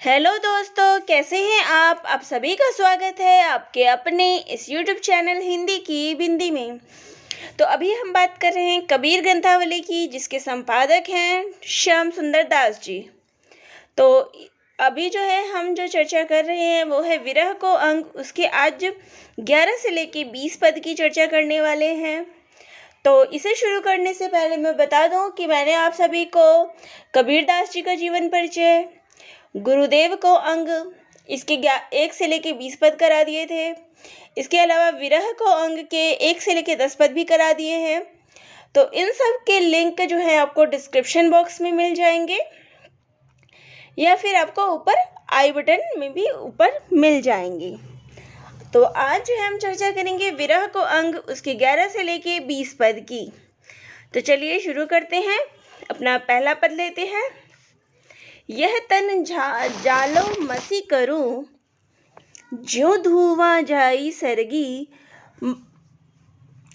Hello दोस्तों, कैसे हैं आप सभी का स्वागत है आपके अपने इस YouTube चैनल हिंदी की बिंदी में। तो अभी हम बात कर रहे हैं कबीर ग्रंथावली की, जिसके संपादक हैं श्याम सुंदर दास जी। तो अभी जो है हम जो चर्चा कर रहे हैं वो है विरह को अंग। उसके आज 11 से लेके 20 पद की चर्चा करने वाले हैं। तो इसे शुरू करने से पहले मैं बता दूं कि मैंने आप सभी को कबीर दास जी का जीवन परिचय, गुरुदेव को अंग, इसके 1 से लेके 20 पद करा दिए थे। इसके अलावा विरह को अंग के 1 से लेके 10 पद भी करा दिए हैं। तो इन सब के लिंक जो है आपको डिस्क्रिप्शन बॉक्स में मिल जाएंगे या फिर आपको ऊपर आई बटन में भी ऊपर मिल जाएंगे। तो आज जो है हम चर्चा करेंगे विरह को अंग, उसके 11 से लेके 20 पद की। तो चलिए शुरू करते हैं। अपना पहला पद लेते हैं। यह तन जालो मसी करूं, ज्यों धुआं जाई सरगी,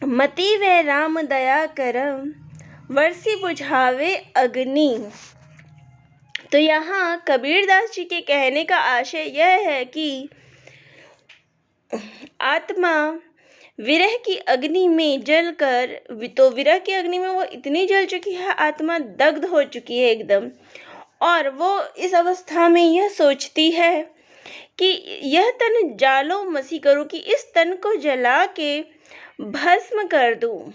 मति व राम दया करम, वर्षी बुझावे अग्नि। तो यहाँ कबीरदास जी के कहने का आशय यह है कि आत्मा विरह की अग्नि में जलकर, तो विरह की अग्नि में वो इतनी जल चुकी है, आत्मा दग्ध हो चुकी है एकदम। और वो इस अवस्था में यह सोचती है कि यह तन जालो मसी करूं, कि इस तन को जला के भस्म कर दूं।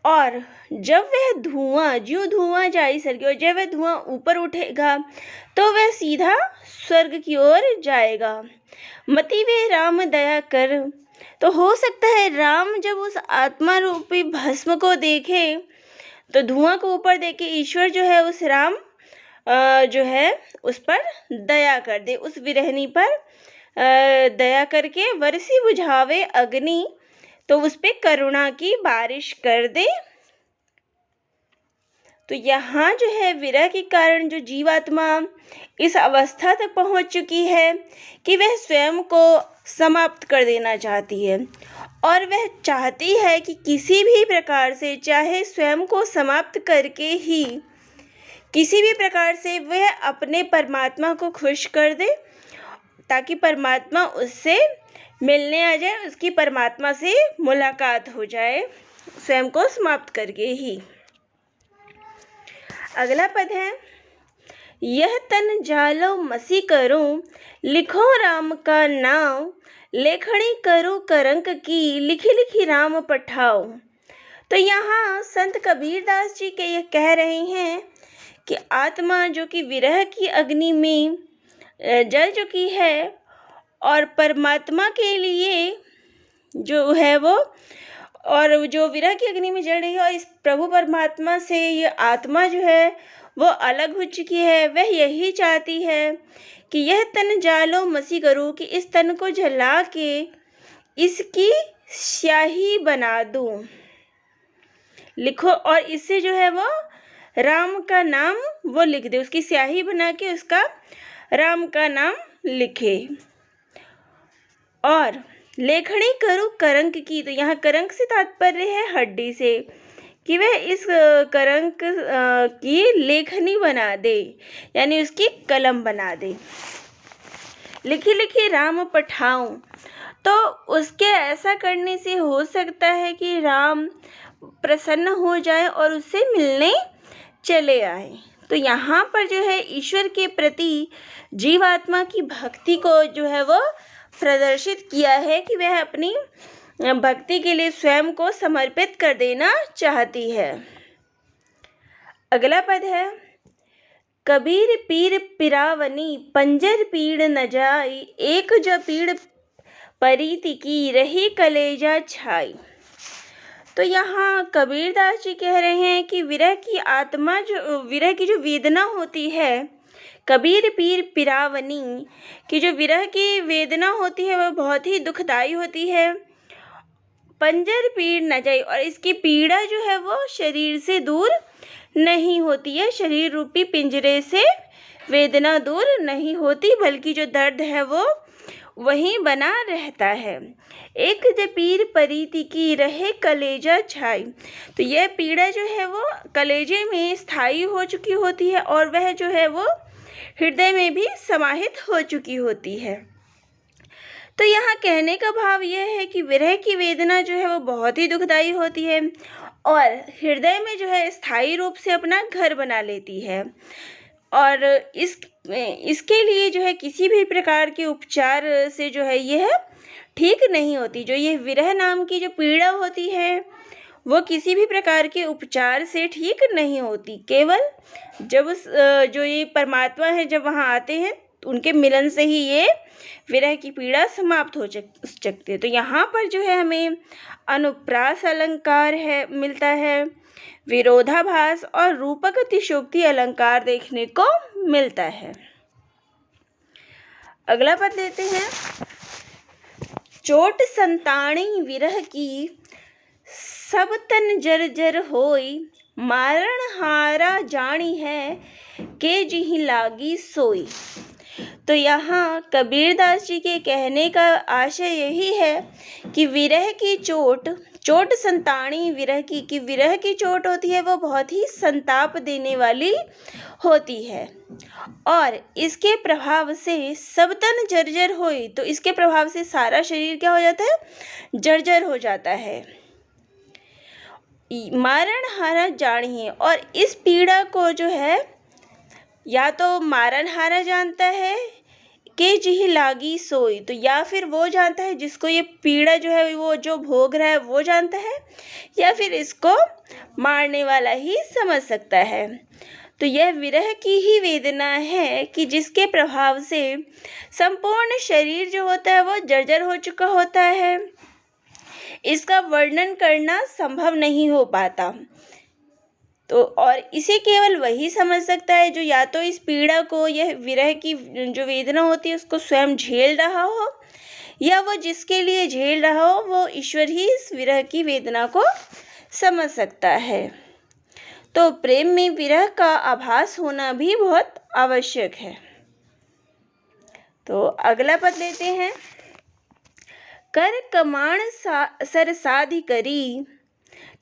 और जब वह धुआं, जो धुआं जाई सरगी, और जब वह धुआं ऊपर उठेगा तो वह सीधा स्वर्ग की ओर जाएगा। मति वे राम दया कर, तो हो सकता है राम जब उस आत्मा रूपी भस्म को देखे, तो धुआं को ऊपर देखे ईश्वर जो है उस राम जो है उस पर दया कर दे, उस विरहनी पर दया करके वर्षी बुझावे अग्नि, तो उस पे करुणा की बारिश कर दे। तो यहाँ जो है विरह के कारण जो जीवात्मा इस अवस्था तक पहुँच चुकी है कि वह स्वयं को समाप्त कर देना चाहती है, और वह चाहती है कि किसी भी प्रकार से, चाहे स्वयं को समाप्त करके ही किसी भी प्रकार से वह अपने परमात्मा को खुश कर दे, ताकि परमात्मा उससे मिलने आ जाए, उसकी परमात्मा से मुलाकात हो जाए, स्वयं को समाप्त करके ही। अगला पद है। यह तन जालो मसी करूं, लिखो राम का नाम, लेखनी करूं करंक की, लिखी लिखी राम पठाओ। तो यहाँ संत कबीरदास जी के ये कह रहे हैं कि आत्मा जो कि विरह की अग्नि में जल चुकी है, और परमात्मा के लिए जो है वो, और जो विरह की अग्नि में जल रही है, और इस प्रभु परमात्मा से ये आत्मा जो है वो अलग हो चुकी है। वह यही चाहती है कि यह तन जालो मसी करूं, कि इस तन को जला के इसकी स्याही बना दूं, लिखो, और इससे जो है वो राम का नाम वो लिख दे, उसकी स्याही बना के उसका राम का नाम लिखे। और लेखनी करूं करंक की, तो यहाँ करंक से तात्पर्य है हड्डी से, कि वह इस करंक की लेखनी बना दे, यानी उसकी कलम बना दे। लिखी लिखी राम पठाऊं, तो उसके ऐसा करने से हो सकता है कि राम प्रसन्न हो जाए और उससे मिलने चले आए। तो यहाँ पर जो है ईश्वर के प्रति जीवात्मा की भक्ति को जो है वो प्रदर्शित किया है कि वह अपनी भक्ति के लिए स्वयं को समर्पित कर देना चाहती है। अगला पद है। कबीर पीर पिरावनी, पंजर पीड़ न जाई, एक जो पीड़ परीति की, रही कलेजा छाई। तो यहाँ कबीरदास जी कह रहे हैं कि विरह की आत्मा, जो विरह की जो वेदना होती है, कबीर पीर पिरावनी, कि जो विरह की वेदना होती है वह बहुत ही दुखदाई होती है। पंजर पीड़ न जाए, और इसकी पीड़ा जो है वो शरीर से दूर नहीं होती है, शरीर रूपी पिंजरे से वेदना दूर नहीं होती, बल्कि जो दर्द है वो वहीं बना रहता है। एक जे पीर परीति की, रहे कलेजा छाई, तो यह पीड़ा जो है वो कलेजे में स्थायी हो चुकी होती है, और वह जो है वो हृदय में भी समाहित हो चुकी होती है। तो यहाँ कहने का भाव यह है कि विरह की वेदना जो है वो बहुत ही दुखदाई होती है और हृदय में जो है स्थायी रूप से अपना घर बना लेती है और इसके लिए जो है किसी भी प्रकार के उपचार से जो है यह ठीक नहीं होती। जो ये विरह नाम की जो पीड़ा होती है वो किसी भी प्रकार के उपचार से ठीक नहीं होती। केवल जब जो ये परमात्मा है जब वहाँ आते हैं उनके मिलन से ही ये विरह की पीड़ा समाप्त हो सकती है। तो यहाँ पर जो है हमें अनुप्रास अलंकार है मिलता है, विरोधाभास और रूपक अतिशयोक्ति अलंकार देखने को मिलता है। अगला पद लेते हैं। चोट संताणी विरह की, सब तन जर्जर होई, मारण हारा जानी है, के जिहि लागी सोई। तो यहाँ कबीरदास जी के कहने का आशय यही है कि विरह की चोट संताणी विरह की, कि विरह की चोट होती है वो बहुत ही संताप देने वाली होती है और इसके प्रभाव से सब तन जर्जर होई। तो इसके प्रभाव से सारा शरीर क्या हो जाता है, जर्जर हो जाता है। मारण हारा जानिए, और इस पीड़ा को जो है या तो मारन हारा जानता है के जिहि लागी सोई, तो या फिर वो जानता है जिसको ये पीड़ा जो है वो जो भोग रहा है वो जानता है, या फिर इसको मारने वाला ही समझ सकता है। तो यह विरह की ही वेदना है कि जिसके प्रभाव से संपूर्ण शरीर जो होता है वो जर्जर हो चुका होता है। इसका वर्णन करना संभव नहीं हो पाता। तो और इसे केवल वही समझ सकता है जो या तो इस पीड़ा को, यह विरह की जो वेदना होती है उसको स्वयं झेल रहा हो, या वो जिसके लिए झेल रहा हो वो ईश्वर ही इस विरह की वेदना को समझ सकता है। तो प्रेम में विरह का आभास होना भी बहुत आवश्यक है। तो अगला पद लेते हैं। कर कमाण सर साधि करी,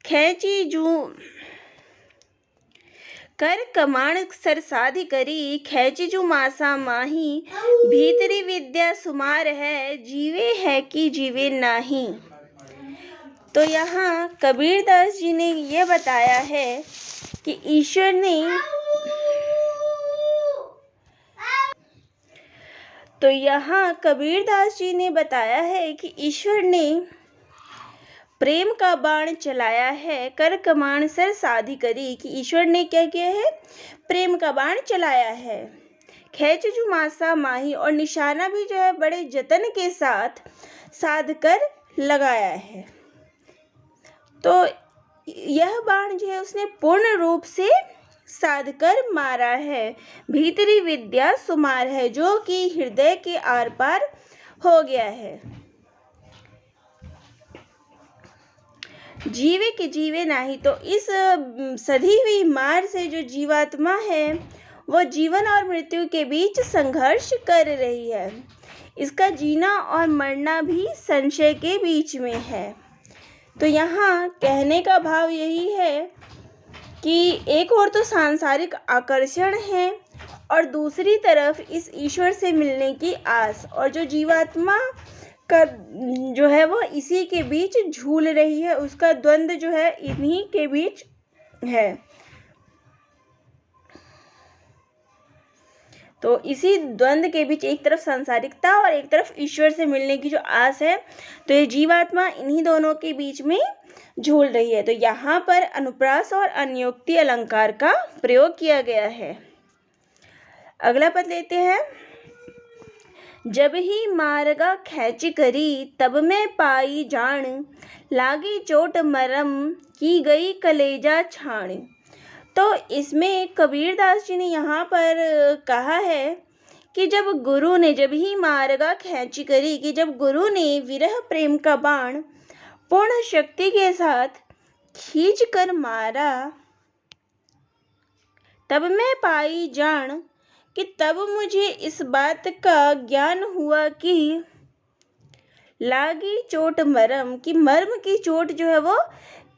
खैची जू कर कमाण सर साधि करी, खैची जू मासा माही, भीतरी विद्या सुमार है, जीवे है कि जीवे नाही। तो यहाँ कबीरदास जी ने ये बताया है कि ईश्वर ने बताया है कि ईश्वर ने प्रेम का बाण चलाया है। कर कमान सर साधि करी, कि ईश्वर ने क्या किया है, प्रेम का बाण चलाया है। खैचजू मासा माही, और निशाना भी जो है बड़े जतन के साथ साध कर लगाया है। तो यह बाण जो है उसने पूर्ण रूप से साध कर मारा है। भीतरी विद्या सुमार है, जो कि हृदय के आर पार हो गया है। जीवे के जीवे नाही, तो इस सधी हुई मार से जो जीवात्मा है वो जीवन और मृत्यु के बीच संघर्ष कर रही है। इसका जीना और मरना भी संशय के बीच में है। तो यहाँ कहने का भाव यही है कि एक और तो सांसारिक आकर्षण है और दूसरी तरफ इस ईश्वर से मिलने की आस, और जो जीवात्मा का जो है वो इसी के बीच झूल रही है, उसका द्वंद्व जो है इन्हीं के बीच है। तो इसी द्वंद्व के बीच एक तरफ सांसारिकता और एक तरफ ईश्वर से मिलने की जो आस है, तो ये जीवात्मा इन्हीं दोनों के बीच में झूल रही है। तो यहाँ पर अनुप्रास और अन्योक्ति अलंकार का प्रयोग किया गया है। अगला पद लेते हैं। जब ही मारगा खैची करी, तब मैं पाई जान, लागी चोट मरम, की गई कलेजा छाण। तो इसमें कबीरदास जी ने यहाँ पर कहा है कि जब ही मारगा खैची करी, कि जब गुरु ने विरह प्रेम का बाण पूर्ण शक्ति के साथ खींच कर मारा, तब मैं पाई जान, कि तब मुझे इस बात का ज्ञान हुआ कि लागी चोट मरम, कि मर्म की चोट जो है वो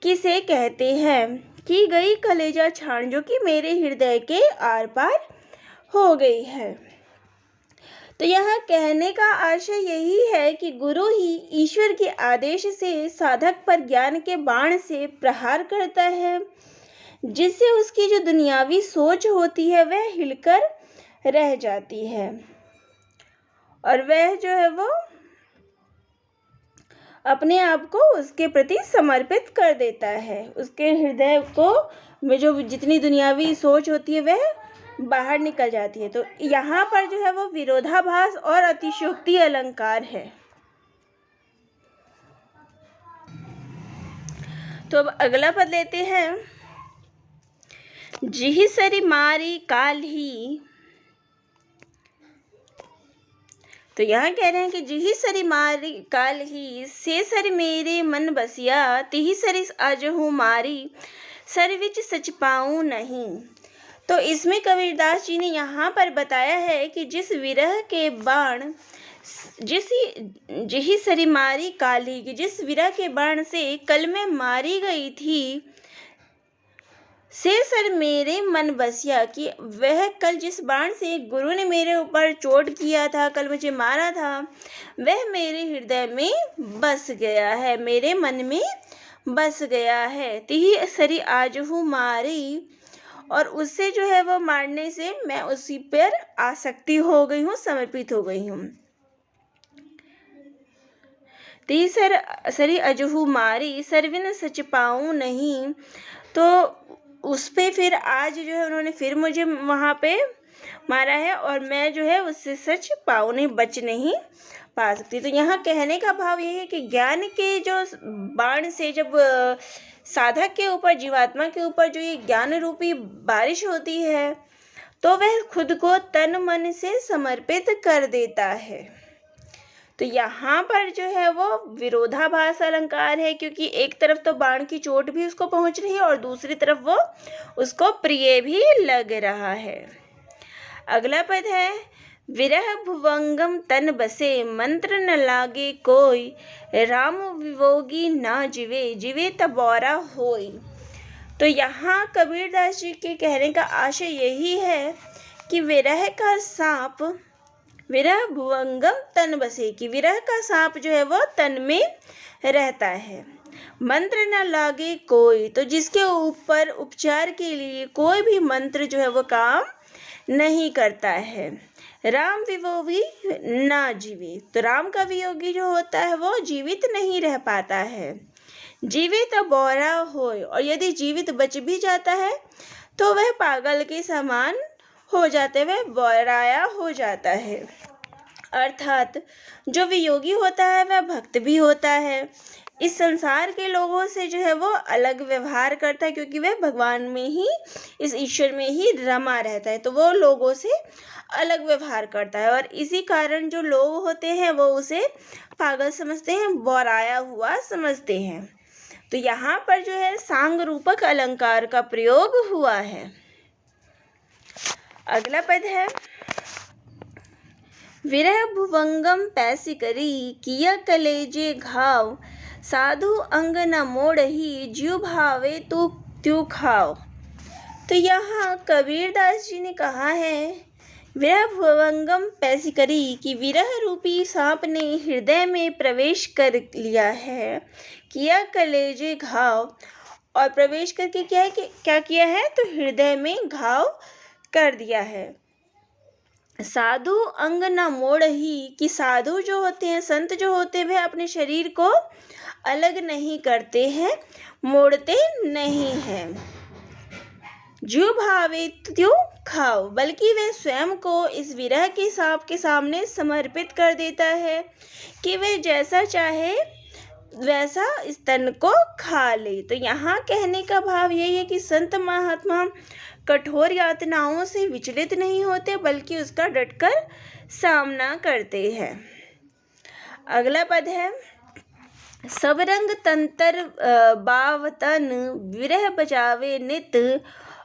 किसे कहते हैं, की गई कलेजा छाण, जो कि मेरे हृदय के आर पार हो गई है। तो यहाँ कहने का आशय यही है कि गुरु ही ईश्वर के आदेश से साधक पर ज्ञान के बाण से प्रहार करता है, जिससे उसकी जो दुनियावी सोच होती है वह हिलकर रह जाती है और वह जो है वो अपने आप को उसके प्रति समर्पित कर देता है। उसके हृदय को में जो जितनी दुनियावी सोच होती है वह बाहर निकल जाती है। तो यहाँ पर जो है वो विरोधाभास और अतिशयोक्ति अलंकार है। तो अब अगला पद लेते हैं। जिहि सरि मारी काल ही। तो यहाँ कह रहे हैं कि जिहि सरि मारी काल ही, से सरि मेरे मन बसिया, तिहि सरि आजहु मारी, सर विच सच पाऊँ नहीं। तो इसमें कबीरदास जी ने यहाँ पर बताया है कि जिस विरह के बाण जिहि सरि मारी काली, की जिस विरह के बाण से कल मैं मारी गई थी, से सर मेरे मन बसिया, कि वह कल जिस बाण से गुरु ने मेरे ऊपर चोट किया था, कल मुझे मारा था, वह मेरे हृदय में बस गया है, मेरे मन में बस गया है। तिहि सरि आजहु मारी, और उससे जो है वो मारने से मैं उसी पर आसक्ति हो गई हूँ, समर्पित हो गई हूँ। तिहि सरि आजहु मारी, सरविन सच पाऊँ नहीं। तो उस पे फिर आज जो है उन्होंने फिर मुझे वहाँ पे मारा है और मैं जो है उससे सच पाऊँ नहीं, बच नहीं पा सकती। तो यहाँ कहने का भाव ये है कि ज्ञान के जो बाण से जब साधक के ऊपर, जीवात्मा के ऊपर जो ये ज्ञान रूपी बारिश होती है, तो वह खुद को तन मन से समर्पित कर देता है। तो यहाँ पर जो है वो विरोधाभास अलंकार है, क्योंकि एक तरफ तो बाण की चोट भी उसको पहुंच रही है और दूसरी तरफ वो उसको प्रिय भी लग रहा है। अगला पद है। विरह भुवंगम तन बसे, मंत्र न लागे कोई, राम विभोगी ना जिवे, जिवे तबौरा होई। तो यहाँ कबीरदास जी के कहने का आशय यही है कि विरह का सांप, विरह भुवंगम तन बसे, कि विरह का सांप जो है वो तन में रहता है। मंत्र न लागे कोई, तो जिसके ऊपर उपचार के लिए कोई भी मंत्र जो है वो काम नहीं करता है। राम विभोगी ना जीवे, तो राम का वियोगी जो होता है वो जीवित नहीं रह पाता है। जीवित बौरा होय, और यदि जीवित बच भी जाता है तो वह पागल के समान हो जाते, वह बौराया हो जाता है। अर्थात जो वियोगी होता है वह भक्त भी होता है, इस संसार के लोगों से जो है वो अलग व्यवहार करता है, क्योंकि वह भगवान में ही, इस ईश्वर में ही रमा रहता है, तो वो लोगों से अलग व्यवहार करता है और इसी कारण जो लोग होते हैं वो उसे पागल समझते हैं, बौराया हुआ समझते हैं। तो यहाँ पर जो है सांग रूपक अलंकार का प्रयोग हुआ है। अगला पद है। विरह भुवंगम पैसी करी, किया कलेजे घाव, साधु अंग न मोड़ही, ज्यू भावे तू त्यू खाओ। तो यहाँ कबीरदास जी ने कहा है विरह भुवंगम पैसी करी, कि विरह रूपी सांप ने हृदय में प्रवेश कर लिया है, किया कलेजे घाव, और प्रवेश करके क्या किया है, तो हृदय में घाव कर दिया है। साधु अंग न मोड़ ही, कि साधु जो होते हैं, संत जो होते हैं, वह अपने शरीर को अलग नहीं करते हैं, मोड़ते नहीं हैं। ज्यों भावे त्यों खाओ, बल्कि वह स्वयं को इस विरह के सांप के सामने समर्पित कर देता है कि वह जैसा चाहे वैसा इस तन को खा ले। तो यहाँ कहने का भाव यही है कि संत महात्मा कठोर यातनाओं से विचलित नहीं होते, बल्कि उसका डटकर सामना करते हैं। अगला पद है। सब रंग तंतर बावतन, विरह बजावे नित,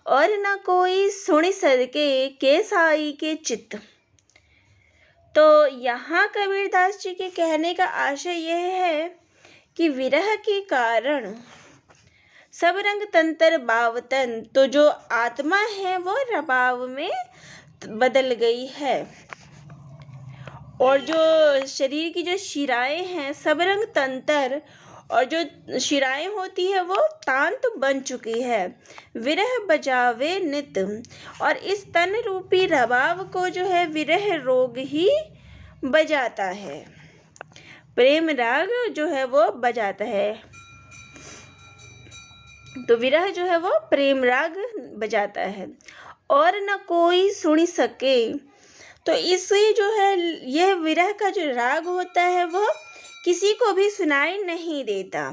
और न कोई सुनि सदके, के साई के चित्त। तो यहाँ कबीरदास जी के कहने का आशय यह है कि विरह के कारण सब रंग तंत्र बावतन, तो जो आत्मा है वो रबाव में बदल गई है। और जो शरीर की जो शिराएं हैं सब रंग तंत्र, और जो शिराएं होती है वो तांत बन चुकी है। विरह बजावे नित, और इस तन रूपी रबाव को जो है विरह रोग ही बजाता है, प्रेम राग जो है वो बजाता है। तो विरह जो है वो प्रेम राग बजाता है। और न कोई सुन सके, तो इससे जो है यह विरह का जो राग होता है वो किसी को भी सुनाई नहीं देता।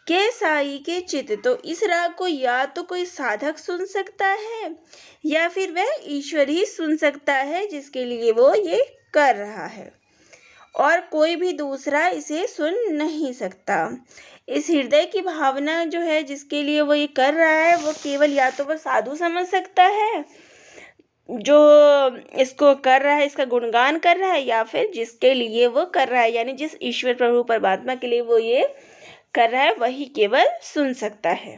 के साई के चित, तो इस राग को या तो कोई साधक सुन सकता है या फिर वह ईश्वर ही सुन सकता है जिसके लिए वो ये कर रहा है, और कोई भी दूसरा इसे सुन नहीं सकता। इस हृदय की भावना जो है जिसके लिए वो ये कर रहा है वो केवल या तो वो साधु समझ सकता है जो इसको कर रहा है, इसका गुणगान कर रहा है, या फिर जिसके लिए वो कर रहा है, यानी जिस ईश्वर प्रभु परमात्मा के लिए वो ये कर रहा है वही केवल सुन सकता है।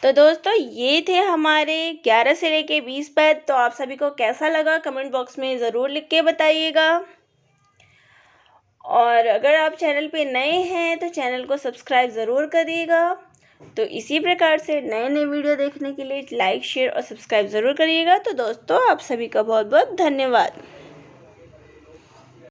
तो दोस्तों ये थे हमारे 11 से लेके 20 पद। तो आप सभी को कैसा लगा कमेंट बॉक्स में ज़रूर लिख के बताइएगा। और अगर आप चैनल पे नए हैं तो चैनल को सब्सक्राइब ज़रूर करिएगा। तो इसी प्रकार से नए नए वीडियो देखने के लिए लाइक शेयर और सब्सक्राइब ज़रूर करिएगा। तो दोस्तों आप सभी का बहुत बहुत धन्यवाद।